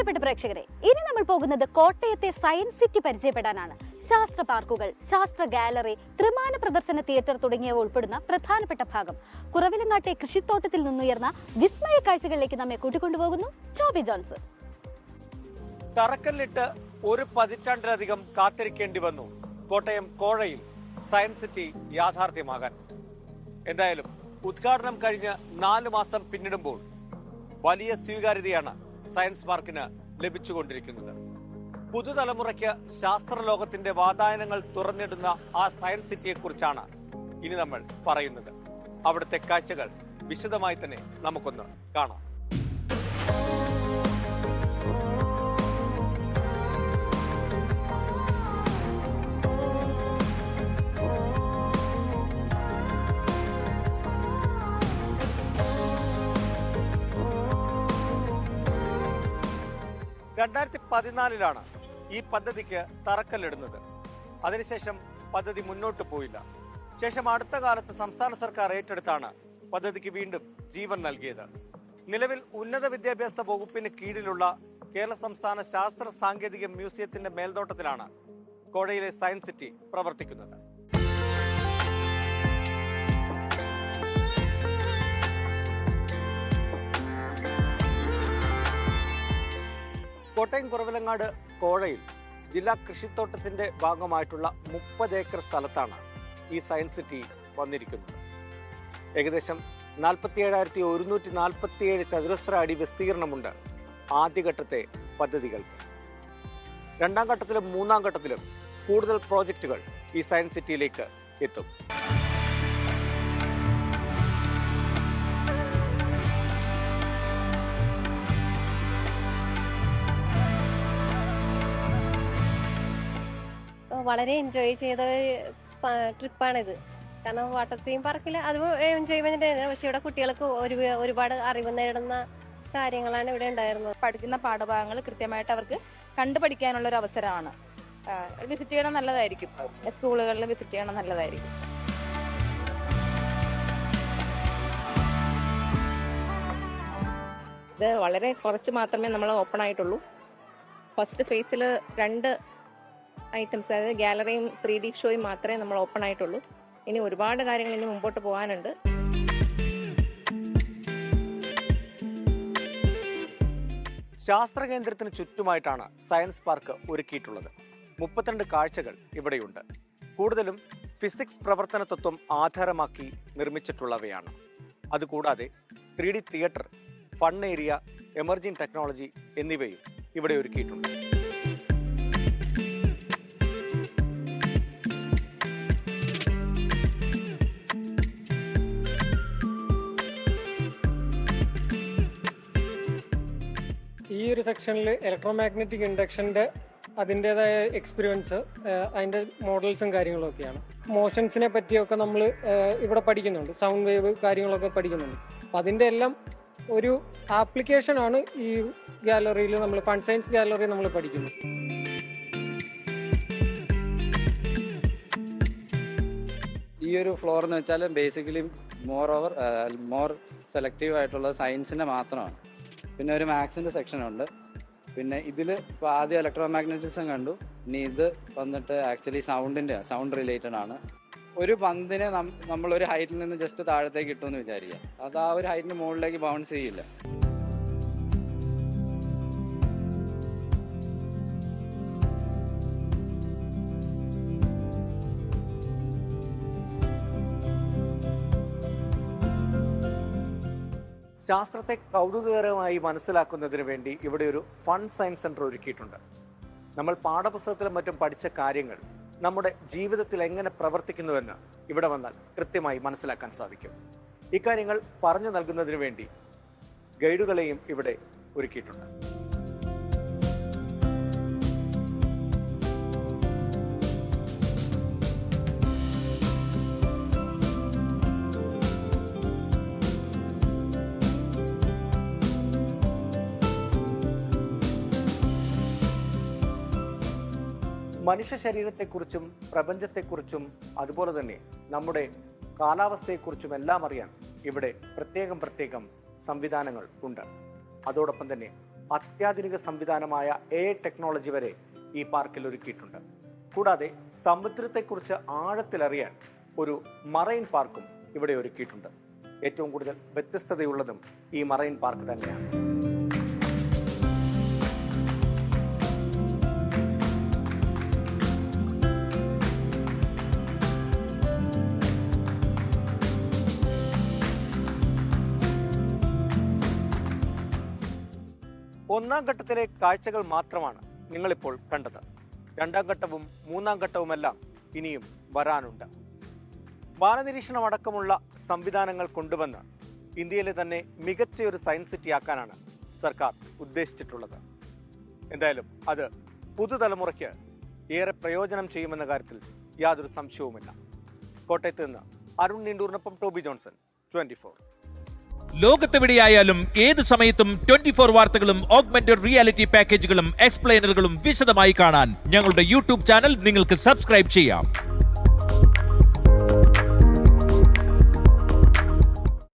പ്രിയപ്പെട്ട പ്രേക്ഷകരെ, ഇനി നമ്മൾ പോകുന്നത് കോട്ടയത്തെ സയൻസ് സിറ്റി പരിചയപ്പെടാനാണ്. ശാസ്ത്ര പാർക്കുകൾ, ശാസ്ത്ര ഗാലറി, ത്രിമാന പ്രദർശന തിയേറ്റർ തുടങ്ങിയവ ഉൾപ്പെടുന്ന പ്രധാനപ്പെട്ട ഭാഗം. കുറവിലങ്ങാട്ടെ കൃഷിത്തോട്ടത്തിൽ നിന്നുയർന്ന വിസ്മയ കാഴ്ചകളിലേക്ക് നമ്മെ കൂട്ടിക്കൊണ്ടുപോകുന്നു ജോബി ജോൺസ്. തറക്കല്ലിട്ട് ഒരു പതിറ്റാണ്ടിലധികം കാത്തിരിക്കേണ്ടി വന്നു കോട്ടയം കോഴയിൽ സയൻസ് സിറ്റി യാഥാർത്ഥ്യമാകാൻ. എന്തായാലും ഉദ്ഘാടനം കഴിഞ്ഞ് 4 മാസം പിന്നിടുമ്പോൾ വലിയ സ്വീകാര്യതയാണ് സയൻസ് പാർക്കിന് ലഭിച്ചുകൊണ്ടിരിക്കുന്നത്. പുതുതലമുറയ്ക്ക് ശാസ്ത്രലോകത്തിന്റെ വാതായനങ്ങൾ തുറന്നിടുന്ന ആ സയൻസ് സിറ്റിയെ കുറിച്ചാണ് ഇനി നമ്മൾ പറയുന്നത്. അവിടുത്തെ കാഴ്ചകൾ വിശദമായി തന്നെ നമുക്കൊന്ന് കാണാം. ലാണ് ഈ പദ്ധതിക്ക് തറക്കല്ലിടുന്നത്. അതിനുശേഷം പദ്ധതി മുന്നോട്ട് പോയില്ല. ശേഷം അടുത്ത കാലത്ത് സംസ്ഥാന സർക്കാർ ഏറ്റെടുത്താണ് പദ്ധതിക്ക് വീണ്ടും ജീവൻ നൽകിയത്. നിലവിൽ ഉന്നത വിദ്യാഭ്യാസ വകുപ്പിന് കീഴിലുള്ള കേരള സംസ്ഥാന ശാസ്ത്ര സാങ്കേതിക മ്യൂസിയത്തിന്റെ മേൽനോട്ടത്തിലാണ് കോഴയിലെ സയൻസ് സിറ്റി പ്രവർത്തിക്കുന്നത്. കോട്ടയം കുറവിലങ്ങാട് കോഴയിൽ ജില്ലാ കൃഷിത്തോട്ടത്തിന്റെ ഭാഗമായിട്ടുള്ള 30 ഏക്കർ സ്ഥലത്താണ് ഈ സയൻസ് സിറ്റി വന്നിരിക്കുന്നത്. ഏകദേശം 47,147 ചതുരശ്ര അടി വിസ്തീർണമുണ്ട് ആദ്യഘട്ടത്തെ പദ്ധതികൾക്ക്. രണ്ടാം ഘട്ടത്തിലും മൂന്നാം ഘട്ടത്തിലും കൂടുതൽ പ്രോജക്റ്റുകൾ ഈ സയൻസ് സിറ്റിയിലേക്ക് എത്തും. വളരെ എൻജോയ് ചെയ്ത ട്രിപ്പാണിത്. കാരണം വാട്ടർ തീം പാർക്കിൽ അത് എൻജോയ്മെന്റ് ആണ്. പക്ഷെ ഇവിടെ കുട്ടികൾക്ക് ഒരുപാട് അറിവ് നേടുന്ന കാര്യങ്ങളാണ് ഇവിടെ ഉണ്ടായിരുന്നത്. പഠിക്കുന്ന പാഠഭാഗങ്ങൾ കൃത്യമായിട്ട് അവർക്ക് കണ്ടുപഠിക്കാനുള്ള ഒരു അവസരമാണ്. വിസിറ്റ് ചെയ്യണം നല്ലതായിരിക്കും. സ്കൂളുകളിൽ വിസിറ്റ് ചെയ്യണം നല്ലതായിരിക്കും. ഇത് വളരെ കുറച്ച് മാത്രമേ നമ്മൾ ഓപ്പൺ ആയിട്ടുള്ളൂ. ഫസ്റ്റ് ഫേസിൽ 2 ഐറ്റംസ്, അതായത് ഗാലറിയും 3D ഷോയും മാത്രമേ നമ്മൾ ഓപ്പൺ ആയിട്ടുള്ളൂ. ഇനി ഒരുപാട് കാര്യങ്ങൾ ഇനി മുമ്പോട്ട് പോകാനുണ്ട്. ശാസ്ത്ര കേന്ദ്രത്തിന് ചുറ്റുമായിട്ടാണ് സയൻസ് പാർക്ക് ഒരുക്കിയിട്ടുള്ളത്. 32 കാഴ്ചകൾ ഇവിടെയുണ്ട്. കൂടുതലും ഫിസിക്സ് പ്രവർത്തന തത്വം ആധാരമാക്കി നിർമ്മിച്ചിട്ടുള്ളവയാണ്. അതുകൂടാതെ 3D theatre, fun area, emerging technology എന്നിവയും ഇവിടെ ഒരുക്കിയിട്ടുണ്ട്. ഈ ഒരു സെക്ഷനിൽ ഇലക്ട്രോമാഗ്നറ്റിക് ഇൻഡക്ഷൻ്റെ അതിൻ്റേതായ എക്സ്പീരിയൻസ്, അതിൻ്റെ മോഡൽസും കാര്യങ്ങളൊക്കെയാണ്. മോഷൻസിനെ പറ്റിയൊക്കെ നമ്മൾ ഇവിടെ പഠിക്കുന്നുണ്ട്. സൗണ്ട് വേവ് കാര്യങ്ങളൊക്കെ പഠിക്കുന്നുണ്ട്. അപ്പം അതിൻ്റെ എല്ലാം ഒരു ആപ്ലിക്കേഷനാണ് ഈ ഗാലറിയിൽ, നമ്മൾ ഫൺ സയൻസ് ഗാലറി നമ്മൾ പഠിക്കുന്നത്. ഈ ഒരു ഫ്ലോർ എന്ന് വെച്ചാൽ ബേസിക്കലി മോർ സെലക്റ്റീവ് ആയിട്ടുള്ള സയൻസിൻ്റെ മാത്രമാണ്. പിന്നെ ഒരു മാത്സിൻ്റെ സെക്ഷനുണ്ട്. പിന്നെ ഇതിൽ ഇപ്പോൾ ആദ്യം ഇലക്ട്രോമാഗ്നറ്റിസം കണ്ടു. ഇനി ഇത് വന്നിട്ട് ആക്ച്വലി സൗണ്ട് റിലേറ്റഡ് ആണ്. ഒരു പന്തിനെ നമ്മളൊരു ഹൈറ്റിൽ നിന്ന് ജസ്റ്റ് താഴത്തേക്ക് ഇട്ടുമെന്ന് വിചാരിക്കുക. അത് ആ ഒരു ഹൈറ്റിന് മുകളിലേക്ക് ബൗൺസ് ചെയ്യില്ല. ശാസ്ത്രത്തെ കൗതുകകരമായി മനസ്സിലാക്കുന്നതിന് വേണ്ടി ഇവിടെ ഒരു ഫൺ സയൻസ് സെന്റർ ഒരുക്കിയിട്ടുണ്ട്. നമ്മൾ പാഠപുസ്തകത്തിലും മറ്റും പഠിച്ച കാര്യങ്ങൾ നമ്മുടെ ജീവിതത്തിൽ എങ്ങനെ പ്രവർത്തിക്കുന്നുവെന്ന് ഇവിടെ വന്നാൽ കൃത്യമായി മനസ്സിലാക്കാൻ സാധിക്കും. ഇക്കാര്യങ്ങൾ പറഞ്ഞു നൽകുന്നതിന് വേണ്ടി ഗൈഡുകളെയും ഇവിടെ ഒരുക്കിയിട്ടുണ്ട്. മനുഷ്യ ശരീരത്തെക്കുറിച്ചും പ്രപഞ്ചത്തെക്കുറിച്ചും അതുപോലെ തന്നെ നമ്മുടെ കാലാവസ്ഥയെക്കുറിച്ചും എല്ലാം അറിയാൻ ഇവിടെ പ്രത്യേകം സംവിധാനങ്ങൾ ഉണ്ട്. അതോടൊപ്പം തന്നെ അത്യാധുനിക സംവിധാനമായ AI ടെക്നോളജി വരെ ഈ പാർക്കിൽ ഒരുക്കിയിട്ടുണ്ട്. കൂടാതെ സമുദ്രത്തെക്കുറിച്ച് ആഴത്തിലറിയാൻ ഒരു മറൈൻ പാർക്കും ഇവിടെ ഒരുക്കിയിട്ടുണ്ട്. ഏറ്റവും കൂടുതൽ വ്യത്യസ്തതയുള്ളതും ഈ മറൈൻ പാർക്ക് തന്നെയാണ്. ഒന്നാം ഘട്ടത്തിലെ കാഴ്ചകൾ മാത്രമാണ് നിങ്ങളിപ്പോൾ കണ്ടത്. രണ്ടാം ഘട്ടവും മൂന്നാം ഘട്ടവുമെല്ലാം ഇനിയും വരാനുണ്ട്. വാനനിരീക്ഷണം അടക്കമുള്ള സംവിധാനങ്ങൾ കൊണ്ടുവന്ന് ഇന്ത്യയിലെ തന്നെ മികച്ച ഒരു സയൻസ് സിറ്റി ആക്കാനാണ് സർക്കാർ ഉദ്ദേശിച്ചിട്ടുള്ളത്. എന്തായാലും അത് പുതുതലമുറയ്ക്ക് ഏറെ പ്രയോജനം ചെയ്യുമെന്ന കാര്യത്തിൽ യാതൊരു സംശയവുമില്ല. കോട്ടയത്ത് നിന്ന് അരുൺ നീണ്ടൂരിനൊപ്പം ടോബി ജോൺസൺ, 24. ലോകത്തെവിടെയായാലും ഏത് സമയത്തും 24 വാർത്തകളും ഓഗ്മെന്റഡ് റിയാലിറ്റി പാക്കേജുകളും എക്സ്പ്ലെയിനറുകളും വിശദമായി കാണാൻ ഞങ്ങളുടെ യൂട്യൂബ് ചാനൽ നിങ്ങൾക്ക് സബ്സ്ക്രൈബ് ചെയ്യാം.